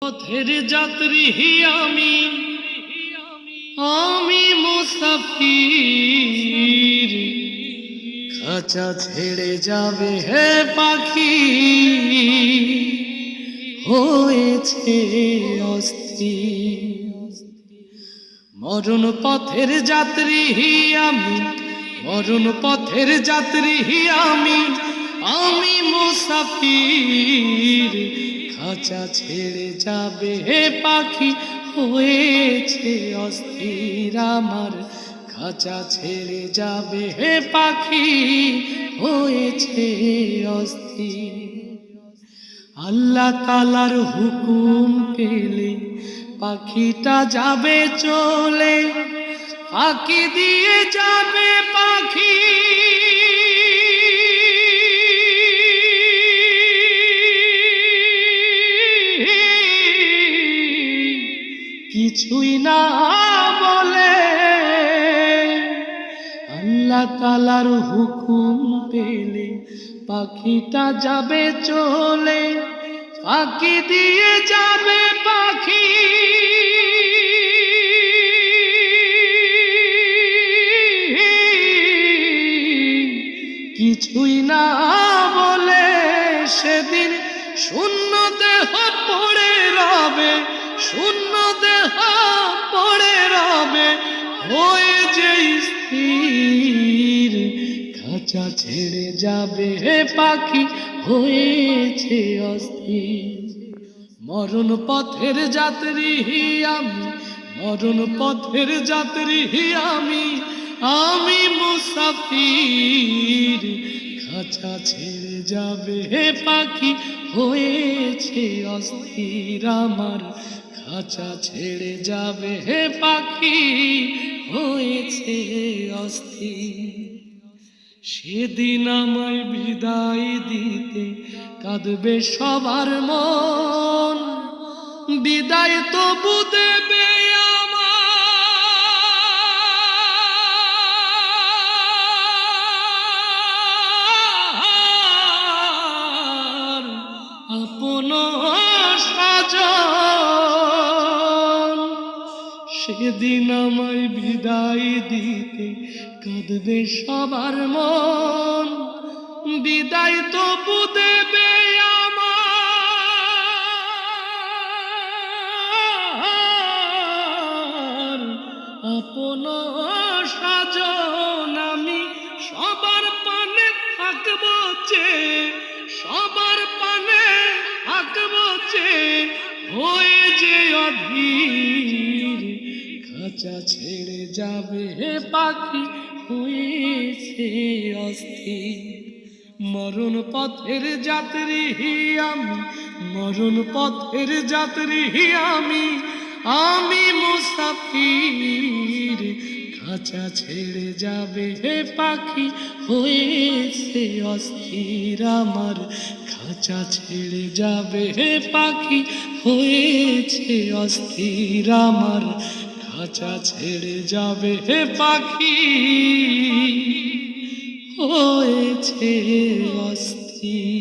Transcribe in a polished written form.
পথের যাত্রী আমি মুসাফির, খাঁচা ছেড়ে যাবে হে পাখি, হয়েছে অস্থির। মরণ পথের যাত্রী আমি, মরণ পথের যাত্রী আমি মুসাফির, খাঁচা ছেড়ে যাবে হে পাখি, হয়েছে অস্থির আমার। খাঁচা ছেড়ে যাবে হে পাখি, হয়েছে অস্থির। আল্লাহ তাআলার হুকুম পেলে পাখিটা যাবে চলে, ফাঁকি দিয়ে যাবে পাখি, কিছুই না বলে। আল্লাহ তাআলার হুকুম পেলে পাখিটা যাবে চলে, ফাঁকি দিয়ে যাবে পাখি, কিছুই না বলে। সেদিন শূন্য দেহ পড়ে রবে, শূন্য দেহ পড়ে রবে, হয়ে যে স্থির। খাঁচা ছেড়ে যাবে হে পাখি, হয়েছে অস্থির। মরণ পথের যাত্রী আমি, মরণ পথের যাত্রী আমি মুসাফির, খাঁচা ছেড়ে যাবে হে পাখি, হয়েছে অস্থির আমার। খাঁচা ছেড়ে যাবে হে পাখি, হয়েছে অস্থির। সেদিন আমায় বিদায় দিতে কাঁদবে সবার মন, বিদায় তবু দেবে আমার আপন স্বজন। সেদিন আমায় বিদায় দিতে কাঁদবে সবার মন, বিদায় তবু দেবে আমার আপন স্বজন। আমি সবার পানে থাকবো চেয়ে, সবার পানে থাকবো চেয়ে, হয়ে যে অধীর। খাঁচা ছেড়ে যাবে হে পাখি, হয়েছে অস্থির। মরণ পথের যাত্রী আমি, মরণ পথের যাত্রী আমি মুসাফির, খাঁচা ছেড়ে যাবে হে পাখি, হয়েছে অস্থির আমার। খাঁচা ছেড়ে যাবে হে পাখি, হয়েছে অস্থির আমার। খাঁচা ছেড়ে যাবে হে পাখি, হয়েছে অস্থির।